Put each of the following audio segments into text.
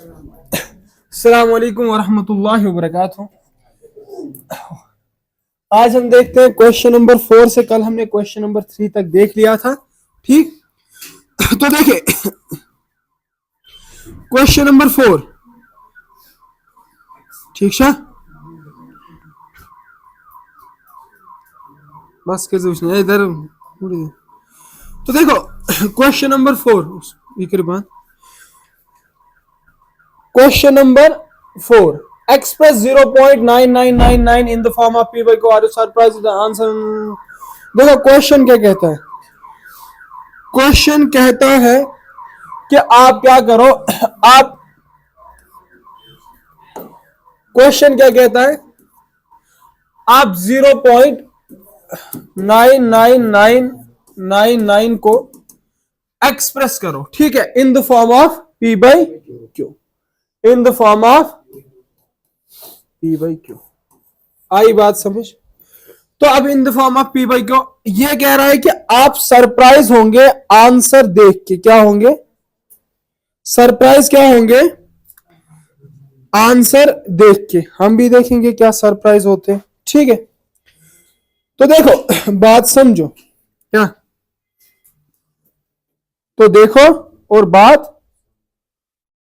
अस्सलाम वालेकुम वरहमतुल्लाहि वबरकातुहू। आज हम देखते हैं क्वेश्चन नंबर 4 से। कल हमने क्वेश्चन नंबर 3 तक देख लिया था, ठीक। तो देखिए क्वेश्चन नंबर 4, ठीक है। बस के इधर। तो देखो question number 4, question number 4, express 0.9999 in the form of p by q। Are you surprised with the answer? देखो क्वेश्चन क्या कहता है। क्वेश्चन कहता है कि आप क्या करो, आप क्वेश्चन क्या कहता है, आप 0.99999 को एक्सप्रेस करो, ठीक है, in the form of p by q, in the form of p by q। आई बात समझ? तो अब in the form of p by q ये कह रहा है कि आप सरप्राइज होंगे आंसर देख के। क्या होंगे? सरप्राइज। क्या होंगे? आंसर देख के। हम भी देखेंगे क्या सरप्राइज होते हैं, ठीक है। तो देखो बात समझो क्या, तो देखो और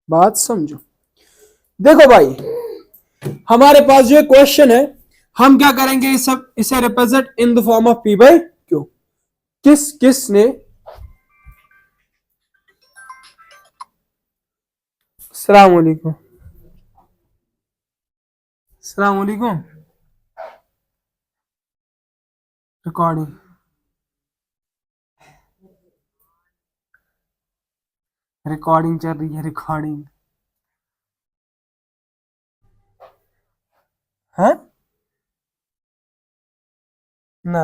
बात समझो। देखो भाई, हमारे पास जो क्वेश्चन है, हम क्या करेंगे, इसे represent in the form of p by q। किसने अस्सलाम वालेकुम रिकॉर्डिंग चल रही है, रिकॉर्डिंग। हाँ ना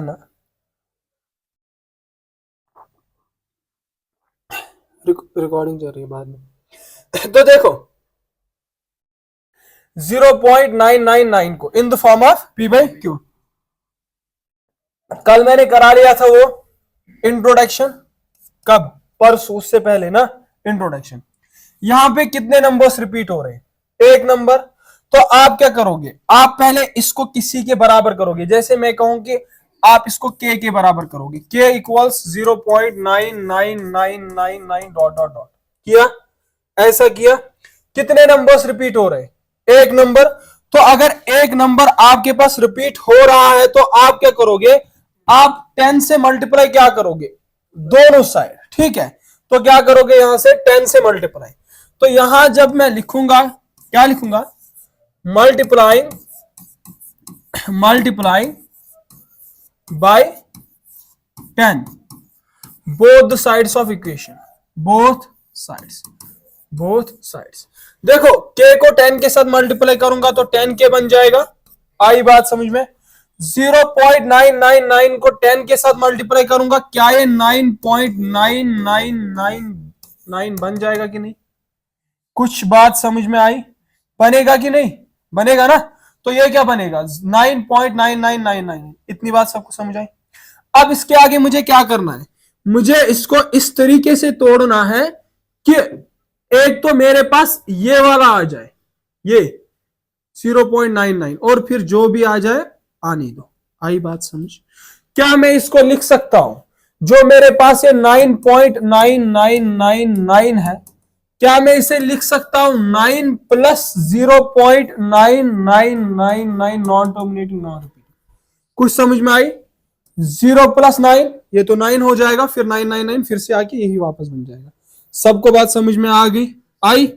रिकॉर्डिंग चल रही है बाद में। तो देखो 0.999 को in the form of p by q, कल मैंने करा लिया था वो इंट्रोडक्शन। कब? परसों, उससे पहले ना, इंट्रोडक्शन। यहां पे कितने नंबर्स रिपीट हो रहे हैं? एक नंबर। तो आप क्या करोगे, आप पहले इसको किसी के बराबर करोगे। जैसे मैं कहूं कि आप इसको k के बराबर करोगे, k equals 0.9999 dot dot dot किया। ऐसा किया। कितने नंबर्स रिपीट हो रहे हैं? एक नंबर। तो अगर एक नंबर आपके पास रिपीट हो रहा है तो आप क्या करोगे, आप 10 से मल्टीप्लाई क्या करोगे, दोनों साइड, ठीक है। तो क्या करोगे, यहां से 10 से मल्टीप्लाई। तो यहां जब मैं लिखूंगा, क्या लिखूंगा, multiplying by 10 both the sides of equation, both sides. देखो k को 10 के साथ मल्टीप्लाई करूंगा तो 10k बन जाएगा। आई बात समझ में? 0.999 को 10 के साथ मल्टीप्लाई करूंगा, क्या ये 9.9999 बन जाएगा कि नहीं? कुछ बात समझ में आई? बनेगा कि नहीं? बनेगा ना। तो ये क्या बनेगा, 9.9999। इतनी बात सबको समझ आई? अब इसके आगे मुझे क्या करना है, मुझे इसको इस तरीके से तोड़ना है कि एक तो मेरे पास ये वाला आ जाए, ये 0.99, और फिर जो भी आ जाए आने दो। आई बात समझ? क्या मैं इसको लिख सकता हूं, जो मेरे पास ये 9.9999 है, क्या मैं इसे लिख सकता हूं 9 plus 0.9999 non terminating non repeating? कुछ समझ में आई? 0 प्लस 9, ये तो 9 हो जाएगा, फिर 999 फिर से आके यही वापस बन जाएगा। सबको बात समझ में आ गई? आई।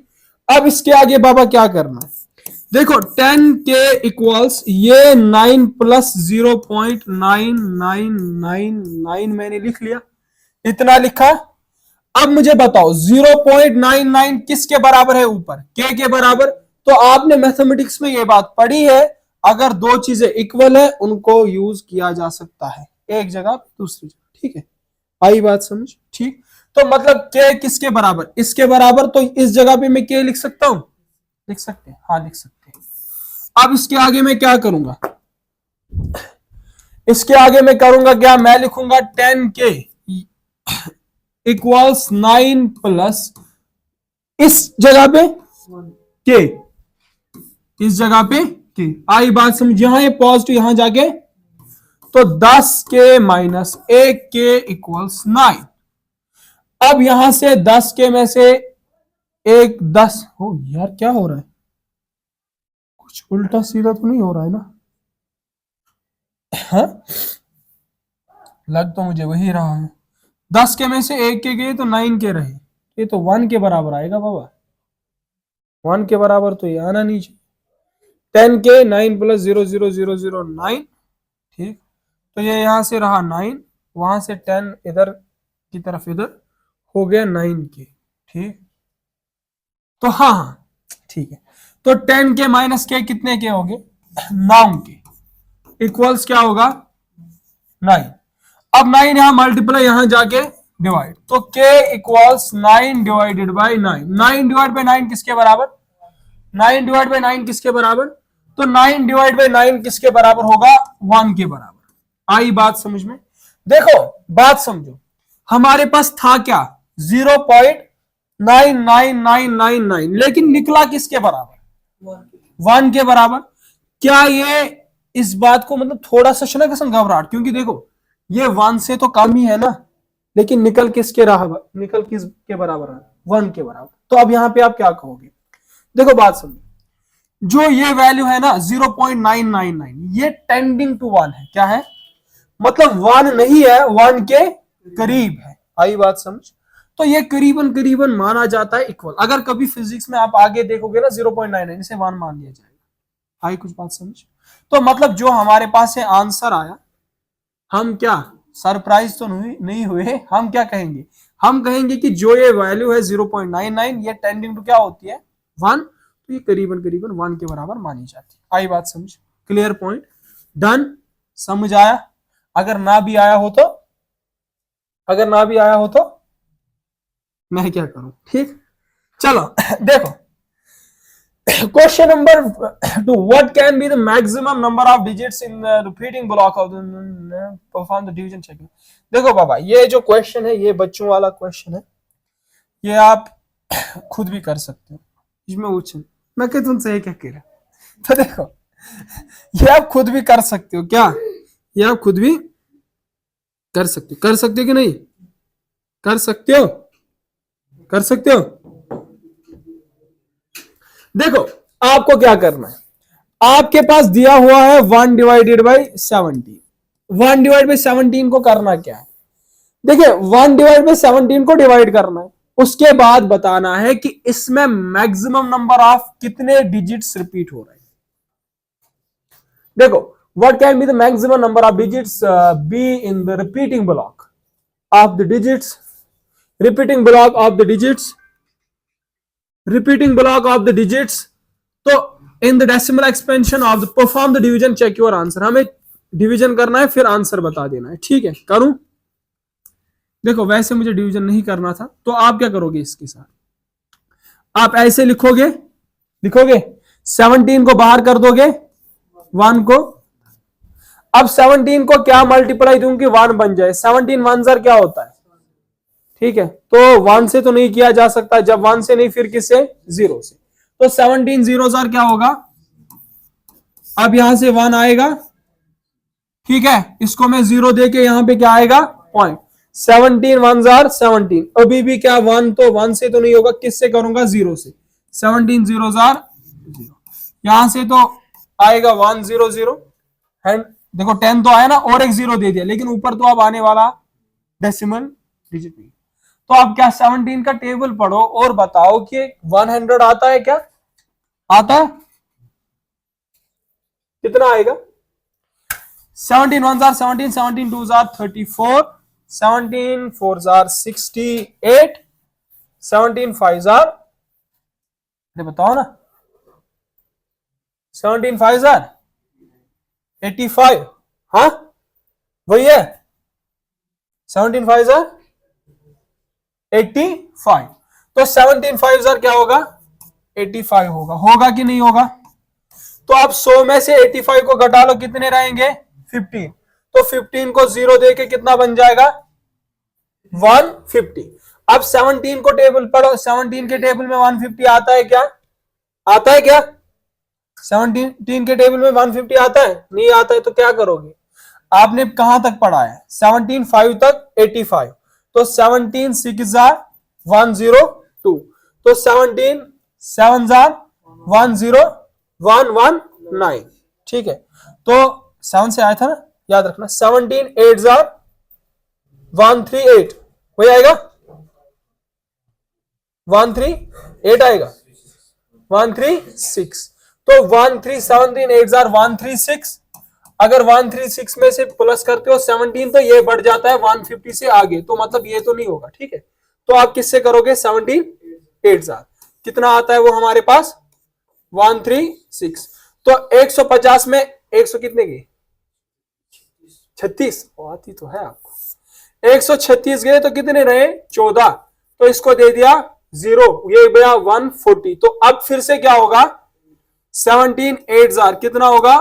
अब इसके आगे बाबा क्या करना है, देखो 10k इक्वल्स ये 9 प्लस 0.9999 मैंने लिख लिया, इतना लिखा। अब मुझे बताओ 0.99 किसके बराबर है? ऊपर k के बराबर। तो आपने मैथमेटिक्स में ये बात पढ़ी है, अगर दो चीजें इक्वल है उनको यूज किया जा सकता है, एक जगह दूसरी जगह, ठीक है। आई बात समझ? ठीक। तो मतलब k किसके बराबर? इसके बराबर। तो इस जगह पे मैं k लिख सकता हूं, लिख सकते हैं, हाँ लिख सकते हैं। अब इसके आगे मैं क्या करूंगा, इसके आगे मैं करूंगा क्या, मैं लिखूंगा 10k इक्वल्स 9 प्लस, इस जगह पे के, इस जगह पे के। आई बात समझ, यहां ये पॉजिटिव यहां जाके, तो 10 के माइनस 1 के इक्वल्स 9। अब यहां से 10 के में से एक 10 हो, यार क्या हो रहा है, कुछ उल्टा सीधा तो नहीं हो रहा है ना? हाँ? लग तो मुझे वही रहा है। 10 के में से एक के गए तो 9 के रहे, ये तो 1 के बराबर आएगा बाबा। 1 के बराबर तो ये आना नहीं चाहिए। 10 के 9 प्लस 0 0 0 0 9, ठीक। तो ये यहां से रहा 9, वहां से 10 इधर की तरफ इधर हो गया 9 के, ठीक। तो हाँ हाँ ठीक है, तो 10 के माइनस के कितने के हो गए? 9 के इक्वल्स क्या होगा? 9। अब 9 यहां मल्टीप्लाई, यहां जाके डिवाइड, तो k equals 9 divided by 9। 9 divide by 9 किसके बराबर? 9 डिवाइड बाई 9 किसके बराबर? तो 9 डिवाइड बाई 9 किसके बराबर होगा? 1 के बराबर। आई बात समझ में? देखो बात समझो, हमारे पास था क्या? 0.99999, लेकिन निकला किसके बराबर? 1 के बराबर। क्या ये इस बात को मतलब थोड़ा सा शना कसम घबराहट, क्योंकि देखो ये 1 से तो कम ही है ना, लेकिन निकल किसके रहा? निकल किसके बराबर है? 1 के बराबर। तो अब यहां पे आप क्या कहोगे? देखो बात समझो, जो ये वैल्यू है ना 0.999, ये टेंडिंग टू 1 है। क्या है? मतलब 1 नहीं है, 1 के करीब है। आई बात समझ? तो ये करीबन करीबन माना जाता है इक्वल। अगर कभी फिजिक्स में आप आगे देखोगे ना 0.99 इसे 1 मान लिया जाएगा। आई कुछ बात समझ? तो मतलब जो हमारे पास है आंसर आया, हम क्या सरप्राइज तो नहीं हुए? हम क्या कहेंगे? हम कहेंगे कि जो ये वैल्यू है 0.99, ये टेंडिंग टू क्या होती है? 1। तो ये करीबन करीबन 1 के बराबर मानी जाती है। आई बात समझ? Clear point? डन? समझ आया? अगर ना भी आया हो तो, अगर ना भी आया हो तो मैं क्या करूं? ठीक, चलो देखो question number 2, what can be the maximum number of digits in the repeating block of the perform the division check. देखो बाबा, ये जो क्वेश्चन है ये बच्चों वाला क्वेश्चन है, ये आप खुद भी कर सकते हो, इसमें कुछ मैं कहता हूं सही क्या कह रहा। तो देखो ये आप खुद भी कर सकते हो। क्या ये आप खुद भी कर सकते हो? कर सकते हो कि नहीं? कर सकते हो? कर सकते हो? देखो आपको क्या करना है, आपके पास दिया हुआ है 1 डिवाइडेड बाई 17। 1 डिवाइड बाई 17 को करना क्या है? देखिए 1 डिवाइड बाई 17 को डिवाइड करना है, उसके बाद बताना है कि इसमें मैक्सिमम नंबर ऑफ कितने डिजिट्स रिपीट हो रहे हैं। देखो what can be the maximum number of digits be in the repeating block of the digits, repeating block of the digits, repeating block of the digits. तो in the decimal expansion of the perform the division check your answer. हमें division करना है फिर answer बता देना है। ठीक है, करूं? देखो वैसे मुझे डिवीजन नहीं करना था, तो आप क्या करोगे इसके साथ? आप ऐसे लिखोगे, लिखोगे 17 को बाहर कर दोगे 1 को। अब 17 को क्या मल्टीप्लाई दूं कि 1 बन जाए? 17 1 जार क्या होता है? ठीक है, तो 1 से तो नहीं किया जा सकता, जब 1 से नहीं फिर किससे? 0 से। तो 17 0 जार क्या होगा? अब यहां से 1 आएगा, ठीक है, इसको मैं 0 देके यहां पे क्या आएगा? पॉइंट। 17 1 जार 17, अभी भी क्या 1, तो 1 से तो नहीं होगा, किससे करूंगा? 0 से। 17 0 जार 0, यहां से तो आएगा 1 0 0 एंड देखो 10 तो आया ना, और एक 0 दे दिया, लेकिन ऊपर तो अब आने वाला डेसिमल डिजिट नहीं। तो आप क्या 17 का टेबल पढ़ो और बताओ कि 100 आता है? क्या आता है? कितना आएगा? 17 1 जार 17, 17 2 जार 34, 17 4 जार 68, 17 5 जार, बताओ ना, 17 5 जार 85। हाँ वही है, 17 5 जार 85। तो 17 5 जार क्या होगा? 85 होगा। होगा कि नहीं होगा? तो आप 100 में से 85 को घटा लो, कितने रहेंगे? 15। तो 15 को 0 देके कितना बन जाएगा? 150। अब 17 को टेबल पढ़ो, 17 के टेबल में 150 आता है क्या? आता है क्या? 17 के टेबल में 150 आता है? नहीं आता है तो क्या करोगे? आपने कहां तक पढ़ा है? 17 5 तक 85, तो 17 6 102, तो 17 7 10119, ठीक है। तो 7 से आया था ना, याद रखना। 17 8 138, वही आएगा 138 आएगा 136, तो 1317 8 136। अगर 136 में से प्लस करते हो 17 तो ये बढ़ जाता है 150 से आगे, तो मतलब ये तो नहीं होगा, ठीक है। तो आप किससे करोगे? 17 8 कितना आता है वो हमारे पास? 136। तो 150 में 100 कितने की? 36 आती तो है आपको। 136 गए तो कितने रहे? 14, तो इसको दे दिया 0, ये गया 140। तो अब फिर से क्या होगा? 17 8 कितना होगा?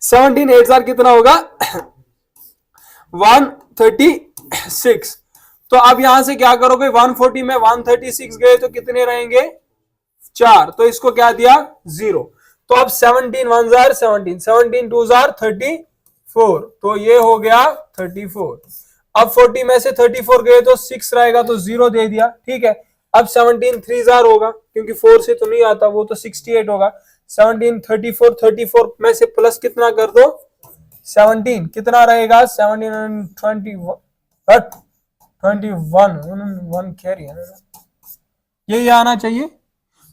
17 8 कितना होगा? 136। तो अब यहां से क्या करोगे? 140 में 136 गए तो कितने रहेंगे? 4, तो इसको क्या दिया? 0। तो अब 17 1 17, 17 2 34, तो ये हो गया 34। अब 40 में से 34 गए तो 6 रहेगा, तो 0 दे दिया, ठीक है। अब 17 3 होगा, क्योंकि 4 से तो नहीं आता, वो तो 68 होगा। 17 34 में से प्लस कितना कर दो? 17 कितना रहेगा? 17 21 कैरी है, ये आना चाहिए।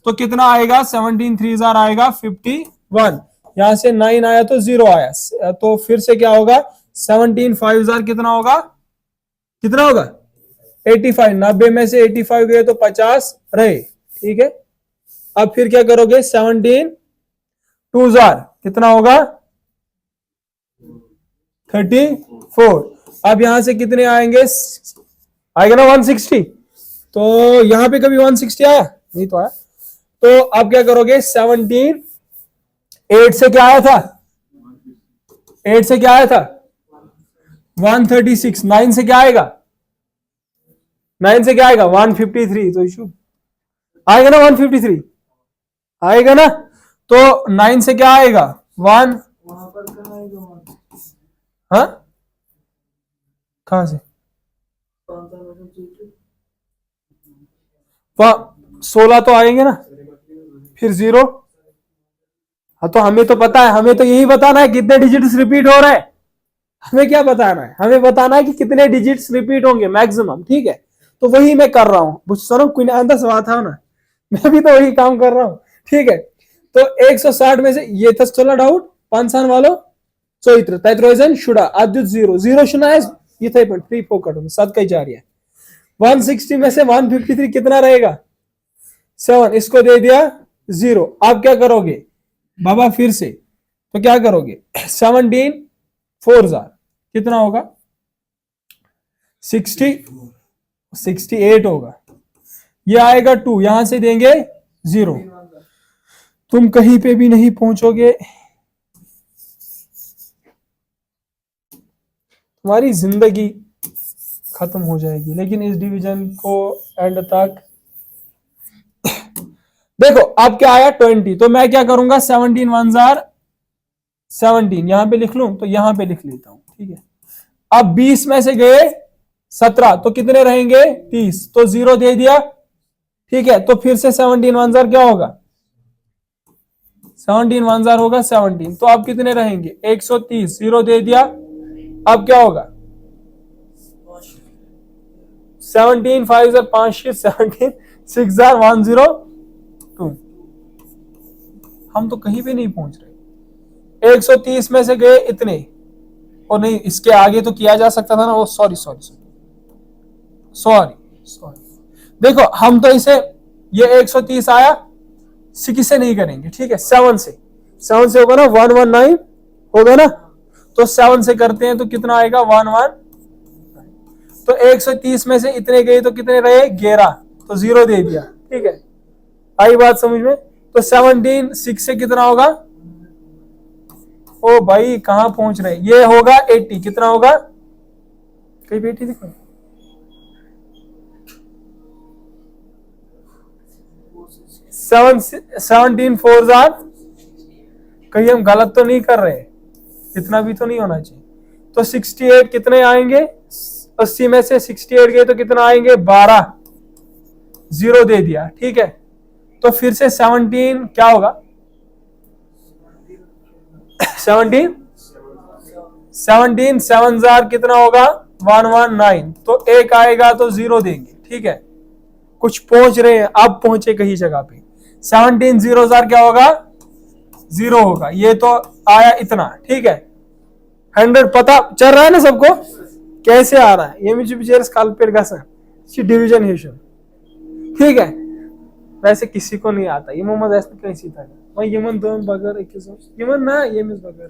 तो कितना आएगा? 17 3 आएगा 51, यहां से 9 आया तो 0 आया, तो फिर से क्या होगा? 17 5 कितना होगा? कितना होगा? 85, 90 में से 85 गए तो 50 रहे, ठीक है। अब फिर क्या करोगे? 17 2 कितना होगा? 34। अब यहां से कितने आएंगे? आएगा ना 160। तो यहां पे कभी 160 आया? नहीं तो आया। तो अब क्या करोगे? 17 8 से क्या आया था? 8 से क्या आया था? 136। 9 से क्या आएगा? 9 से क्या आएगा? 153। तो इशू आएगा ना 153, आएगा ना। तो 9 से क्या आएगा? 1, हाँ कहां से? 16 तो आएंगे ना, फिर 0। हाँ तो हमें तो पता है, हमें तो यही बताना है कितने डिजिट्स रिपीट हो रहे हैं। हमें क्या बताना है? हमें बताना है कि कितने डिजिट्स रिपीट होंगे मैक्सिमम, ठीक है। तो वही मैं कर रहा हूं। सुनो, कोई अंदर सवाल था ना, मैं भी तो वही काम कर रहा हूं, ठीक है। तो 160 में से ये था चला डाउट पांचान वालों चौत्र तैत्रोजन शुड़ा आद्युत 0 शुना है, ये था पण फ्री फोकट में 7 कई जा रही है। 160 में से 153 कितना रहेगा? 7, इसको दे दिया 0। आप क्या करोगे बाबा? फिर से तो क्या करोगे? 17 4 कितना होगा? 68 होगा। ये आएगा 2, यहां से देंगे 0। तुम कहीं पे भी नहीं पहुंचोगे, तुम्हारी जिंदगी खत्म हो जाएगी। लेकिन इस डिवीजन को एंड तक देखो। अब क्या आया? 20। तो मैं क्या करूंगा? 17 1 17 यहां पे लिख लूं, तो यहां पे लिख लेता हूं, ठीक है। अब 20 में से गए 17, तो कितने रहेंगे? 30, तो 0 दे दिया, ठीक है। तो फिर से 17 1 क्या होगा? 17 1 होगा 17, तो अब कितने रहेंगे? 130, 0 दे दिया। अब क्या होगा? 17 5 5 17 6 102। हम तो कहीं पे नहीं पहुंच रहे। 130 में से गए इतने, और नहीं इसके आगे तो किया जा सकता था ना। वो सॉरी देखो, हम तो इसे ये 130 आया, 6 से नहीं करेंगे, ठीक है। 7 से होगा ना 119 होगा ना। तो 7 से करते हैं तो कितना आएगा? 11। तो 130 में से इतने गए तो कितने रहे? 11, तो 0 दे दिया, ठीक है। आई बात समझ में? तो 17 6 से कितना होगा? ओ भाई कहां पहुंच रहे? ये होगा 80, कितना होगा? कहीं 80 दिखो। 17 फोर जार, कहीं हम गलत तो नहीं कर रहे, इतना भी तो नहीं होना चाहिए। तो 68 कितने आएंगे, 80 में से 68 गए तो कितना आएंगे 12, 0 दे दिया, ठीक है। तो फिर से 17 क्या होगा, 17 7 जार कितना होगा 119, तो एक आएगा तो 0 देंगे, ठीक है। कुछ पहुंच रहे हैं, अब पहुंचे कहीं जगह पे, 17 0 जार क्या होगा 0 होगा, ये तो आया इतना, ठीक है। 100 पता चल रहा है ना सबको कैसे आ रहा है, ये मुझे पिक्चर्स कालपेट का डिवीजन हिशन, ठीक है। वैसे किसी को नहीं आता, ये मोहम्मद ऐसे कैसी था मैं यमन दो बगर यमन ना ये मिस बगर।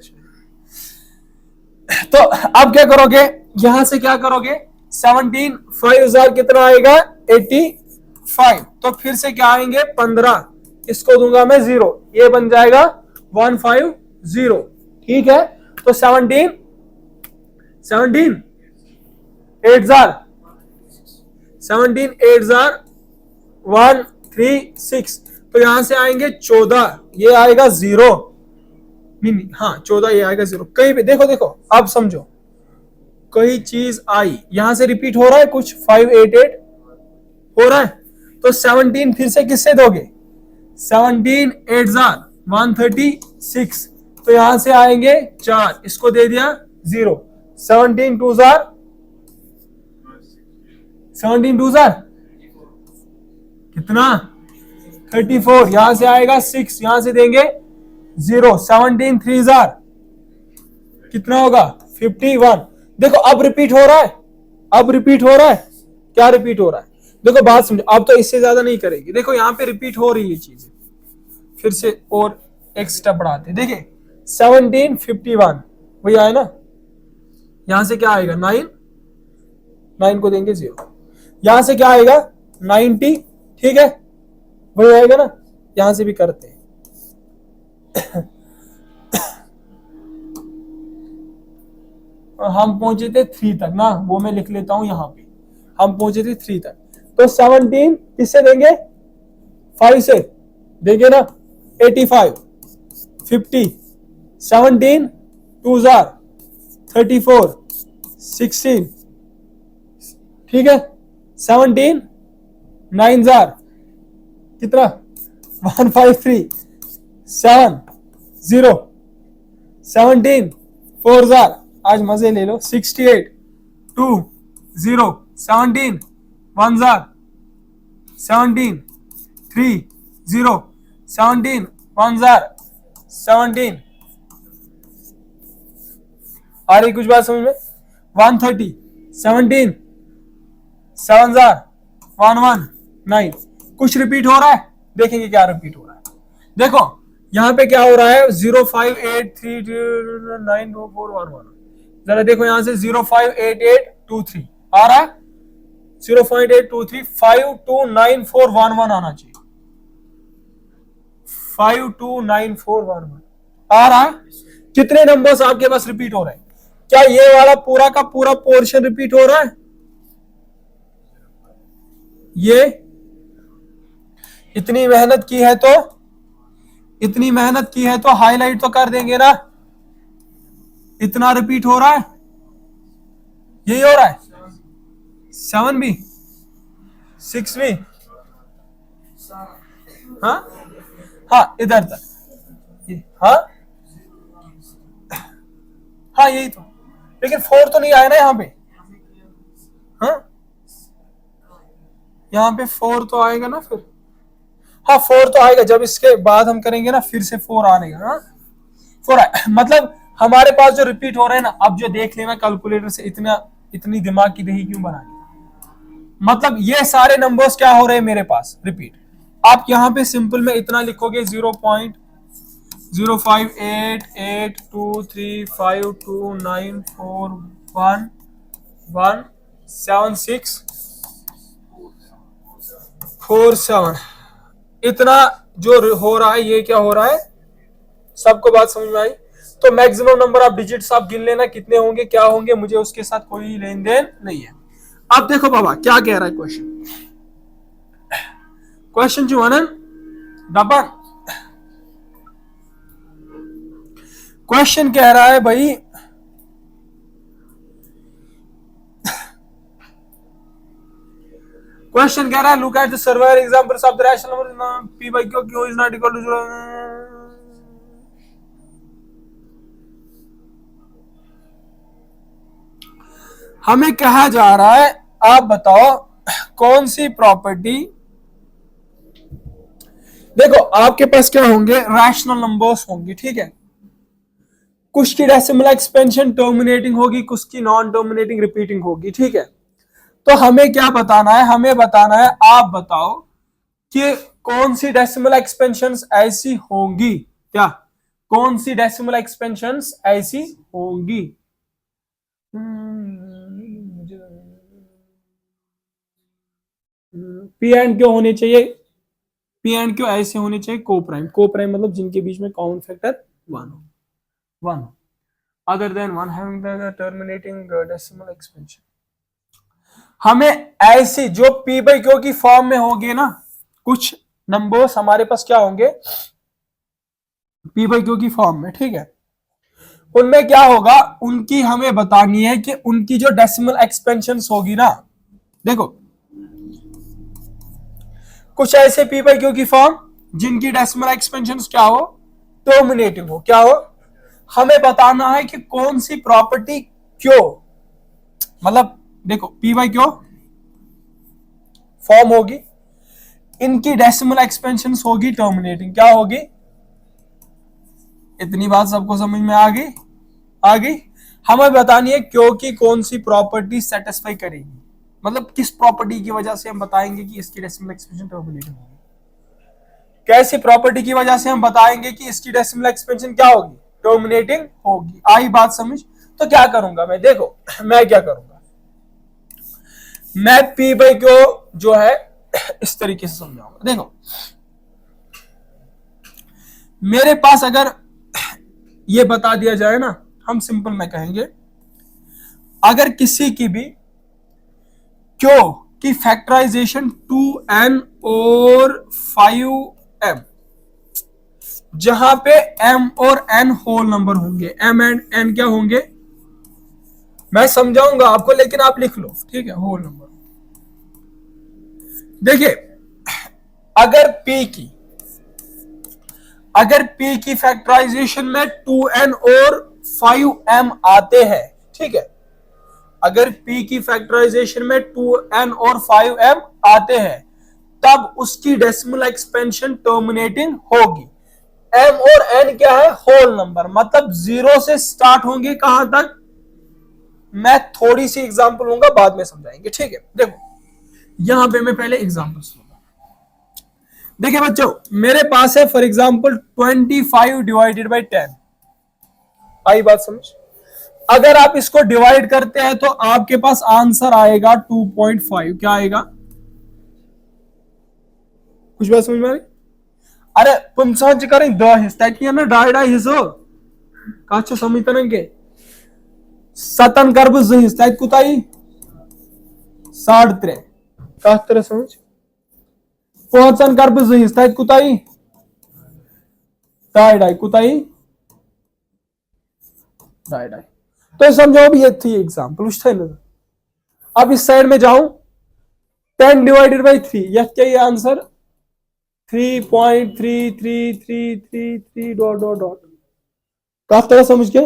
तो अब क्या करोगे, यहां से क्या करोगे, 17 5000 कितना आएगा 85, तो फिर से क्या आएंगे 15, इसको दूंगा मैं 0, ये बन जाएगा 150, ठीक है। तो 17 8,000 136, तो यहां से आएंगे 14, ये आएगा 0, नहीं हाँ 14 ये आएगा 0, कहीं पे देखो अब समझो, कोई चीज आई यहां से रिपीट हो रहा है कुछ 588 हो रहा है, तो 17 फिर से किससे दोगे, 17 8,136, तो यहां से आएंगे 4, इसको दे दिया 0, 17 2 कितना 34, यहां से आएगा 6, यहां से देंगे 0, 17 3 कितना होगा 51। देखो अब रिपीट हो रहा है, क्या रिपीट हो रहा है, देखो बात समझो, अब तो इससे ज्यादा नहीं करेगी, देखो यहाँ पे रिपीट हो रही है चीजें, फिर से और एक स्टेप बढ़ाते, देखिए 17 51 वही आया ना, यहां से क्या आएगा 9 को देंगे 0, यहां से क्या आएगा 90, ठीक है वही आएगा ना, यहां से भी करते हैं हम पहुंचे थे 3 तक ना, वो मैं लिख लेता हूं यहां पे, हम पहुंचे थे 3 तक, तो 17 किससे देंगे 5 से देंगे ना 85 50, 17 2 34 16, ठीक है, 17 9 कितना 153 7 0, 17 4 आज मजे ले लो 68 2 0, 17 1 17 3 0, 17 1 17, आ रही कुछ बात समझ में, 130 17 7 1 9, कुछ रिपीट हो रहा है, देखेंगे क्या रिपीट हो रहा है। देखो यहां पे क्या हो रहा है 0583292411, जरा देखो यहां से 058823 आ रहा है, 0.823 529411 आना चाहिए, 529411 आ रहा है। कितने नंबर्स आपके पास रिपीट हो रहे हैं, क्या ये वाला पूरा का पूरा पोर्शन रिपीट हो रहा है, ये इतनी मेहनत की है तो हाईलाइट तो कर देंगे ना, इतना रिपीट हो रहा है, यही हो रहा है 7 भी 6 भी, हाँ इधर तक, हाँ यही तो, लेकिन 4 तो नहीं आया ना यहाँ पे, यहाँ पे 4 तो आएगा ना फिर, हाँ 4 तो आएगा, जब इसके बाद हम करेंगे ना फिर से 4 आएगा, 4 मतलब हमारे पास जो रिपीट हो रहे हैं ना, अब जो देख लेना कैलकुलेटर से, इतनी दिमाग की दही क्यों बनानी, मतलब ये सारे नंबर्स क्या हो रहे हैं मेरे पास रिपीट। आप यहाँ पे सिंपल में इतना लिखोगे 0.88235294117 इतना जो हो रहा है, ये क्या हो रहा है, सबको बात समझ में आई। तो मैक्सिमम नंबर ऑफ डिजिट्स आप गिन लेना कितने होंगे क्या होंगे, मुझे उसके साथ कोई लेन देन नहीं है। अब देखो बाबा क्या कह रहा है क्वेश्चन जो है ना, दपन क्वेश्चन कह रहा है भाई, क्वेश्चन कह रहा है look at the server examples of the rational number p by q is not equal to 0। हमें कहा जा रहा है आप बताओ कौन सी प्रॉपर्टी, देखो आपके पास क्या होंगे, रैशनल नंबर्स होंगे, ठीक है। कुछ की डेसिमल एक्सपेंशन टर्मिनेटिंग होगी, कुछ की नॉन टर्मिनेटिंग रिपीटिंग होगी, ठीक है। तो हमें क्या बताना है, हमें बताना है आप बताओ कि कौन सी डेसिमल एक्सपेंशंस ऐसी होंगी, क्या कौन सी डेसिमल एक्सपेंशंस ऐसी होंगी। पी एंड क्यू होने चाहिए, पी एंड क्यू ऐसे होने चाहिए को प्राइम, को प्राइम मतलब जिनके बीच में common factor one other than one having the terminating decimal expansion. हमें ऐसी जो पी बाई क्यू की फॉर्म में होगी ना, कुछ नंबर्स हमारे पास क्या होंगे पी बाई क्यू की फॉर्म में, ठीक है। उनमें क्या होगा, उनकी हमें बतानी है कि उनकी जो डेसिमल एक्सपेंशन होगी ना, देखो कुछ ऐसे पी बाई क्यू की फॉर्म जिनकी डेसिमल एक्सपेंशन क्या हो, टर्मिनेटिंग हो, क्या हो, हमें बताना है कि कौन सी प्रॉपर्टी क्यों, मतलब देखो पी बाई क्यू फॉर्म होगी, इनकी डेसिमल एक्सपेंशन होगी टर्मिनेटिंग, क्या होगी। इतनी बात सबको समझ में आ गई। हमें बतानी है क्यों की कौन सी प्रॉपर्टी सेटिस्फाई करेगी, मतलब किस प्रॉपर्टी की वजह से हम बताएंगे कि इसकी डेसिमल एक्सपेंशन टर्मिनेटिंग होगी, कैसी प्रॉपर्टी की वजह से हम बताएंगे कि इसकी डेसिमल एक्सपेंशन क्या होगी, टर्मिनेटिंग होगी। आई बात समझ। तो क्या करूंगा मैं, देखो मैं क्या करूंगा, मैं पी बाई क्यू जो है इस तरीके से समझाऊंगा। देखो मेरे पास अगर ये बता दिया जाए ना, हम सिंपल में कहेंगे अगर किसी की भी क्यू की फैक्टराइजेशन 2n और 5m, जहां पे m और n होल नंबर होंगे, m एंड n क्या होंगे मैं समझाऊंगा आपको, लेकिन आप लिख लो, ठीक है, होल नंबर। देखिए अगर p की फैक्टराइजेशन में 2n और 5m आते हैं, ठीक है, अगर p की फैक्टराइजेशन में 2n और 5m आते हैं तब उसकी डेसिमल एक्सपेंशन टर्मिनेटिंग होगी। m और n क्या है, होल नंबर, मतलब 0 से स्टार्ट होंगे कहां तक, मैं थोड़ी सी एग्जांपल लूंगा बाद में समझाएंगे, ठीक है। देखो यहां पे मैं पहले एग्जांपल लूंगा। देखिए बच्चों मेरे पास है फॉर एग्जांपल 25 डिवाइडेड बाय 10, आई बात समझ। अगर आप इसको डिवाइड करते हैं तो आपके पास आंसर आएगा 2.5, क्या आएगा, कुछ बात समझ में आ रही। अरे पंचांच करें 10 हिस्सा ना, 2.5 हिस्सो का समझते ना के 7 कर बह हिस्सा कुताई 3.5 कह तरह समझ, 5 कर बह हिस्सा कुताई 2.5 कुताई 2.5। तो समझो अब ये थी एग्जांपल उस ना। अब इस साइड में जाऊं 10 डिवाइडेड बाई 3, यह क्या ये आंसर 3.3333 डॉट डॉट डॉट कह तरह समझ के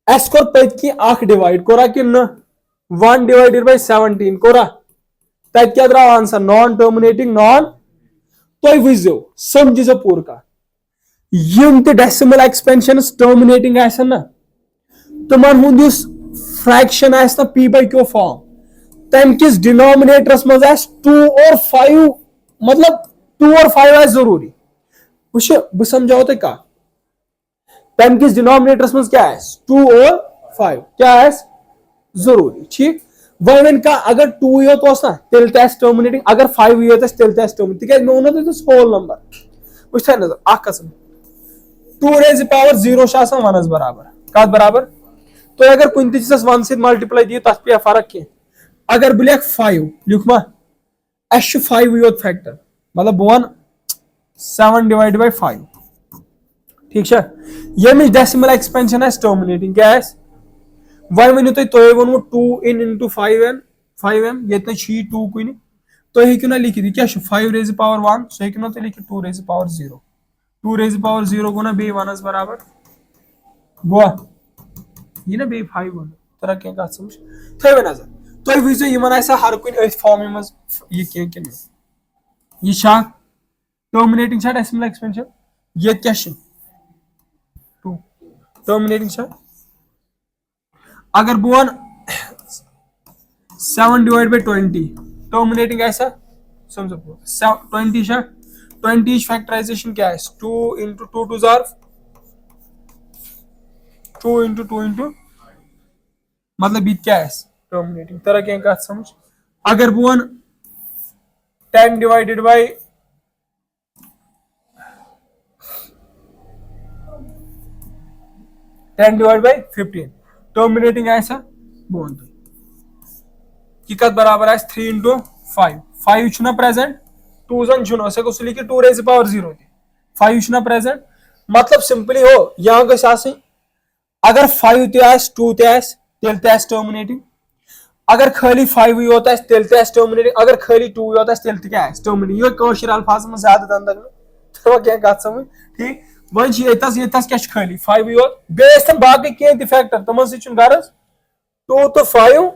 एस को तथ की आख डिवाइड कोरा कि न 1 डिवाइडेड बाई 17 कोरा तथ क्या द्राव आंसर नॉन टर्मिनेटिंग नॉन। तो वो समझो पूर का यम ते डेसिमल एक्सपेंशन टर्मिनेटिंग आसन ना तुमन हुंद फ्रैक्शन आस ना पी बाई क्यू फॉर्म तम किस डिनोमिनेटरस मज 2 और 5, मतलब 2 और 5 आस जरूरी वह बह समझाओ तुम कह तम किस डिनोमिनेटरस मज क्या 2 और 5 क्या जरूरी, ठीक। वन का अगर 2 योत ना तेल टर्मिनेटिंग, अगर 5 योत तेल टर्मिनेटिंग, तिक मे वो तुम होल नंबर वो नजर अ कसम 2 रेज पावर 0 1 बराबर कत बराबर। तो अगर कुन चीज 1 से मल्टीप्लाई दियो तथ पे फर्क कह, अगर बह लिख 5 लिख मा अस 5 योत फैक्टर, मतलब बह वन 7 डिवाइड बाय 5 ठीक है यमिच डेसिमल एक्सपेंशन आस टर्मिनेटिंग क्या आस वह वनु तुह वोनमु 2 into 5m ये 2 कुन तुम हेकु ना लिखित क्या 5 raised power 1 सो हेकु ना तुम लिखित 2 raised power 0 2 raised power 0 गो ना बे 1 बराबर गो ये ना बे 5 गो तरह क्या कत समझ थो नजर तुम वो इन हर कुन फॉर्म मज ये कह यह टर्मिनेटिंग डेसिमल एक्सपेंशन ये क्या 2 टर्मिनेटिंग अगर बह वन 7 डिवाइड बाय 20 टर्मिनेटिंग ऐसा समझो 20 20 फैक्टराइजेशन क्या है 2 into 2 to jar 2 into 2 into मतलब ये क्या है टर्मिनेटिंग तरह क्या कत समझ अगर बह one 10 divided by 10 divide by 15 terminating ऐसा बह वन यह कत बराबर आ 3 into 5 5 ना प्रेजेंट 2 जन सह गो लिखित 2 raised power 0 5 ना प्रेजेंट मतलब सिंपली हो यहाँ गई अगर 5 2 तेल टर्मिनेटिंग अगर खाली 5 योत तेल टर्मिनेटिंग अगर खाली 2 योत तेल क्या टर्मिनेटिंग यह अल्फाज में ज्यादा दंदग तो क्या कत समझ ठीक वन क्या खाली 5 योत बेन बाकी कह फैक्टर तमन सह गरज 2 to 5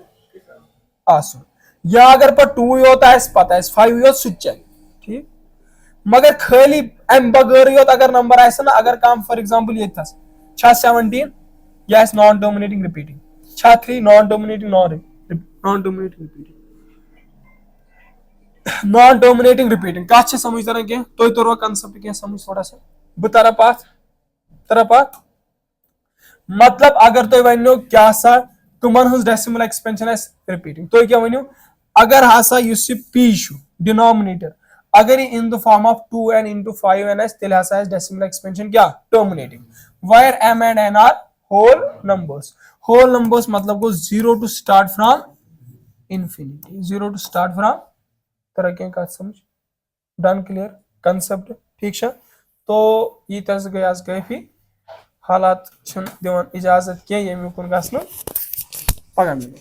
आसन या अगर पे 2 योत पत 5 योत सह चल ठीक मगर खाली अम बगैर योत अगर नंबर ना अगर कम फॉर एग्जांपल ये 17 यह non terminating repeating 3 non terminating non terminating repeating कत समझ तरह कह तुम तोरवा कंसेप्ट क्या समझ थोड़ा सा बह तरह पात मतलब अगर तुम वनो क्या सा तुमन हज डेसिमल एक्सपेंशन रिपीटिंग तुम क्या वनो अगर हसा p डिनोमिनेटर अगर ये in the form of 2n into 5n तेल हसा डेसिमल एक्सपेंशन क्या terminating where m and n are whole numbers मतलब को 0 to start from infinity 0 to start from तरह क्या कत समझ डन क्लियर कंसेप्ट ठीक है तो ये गए फिर हालात दिवान इजाजत क्या ये कुन गो पगह मिले।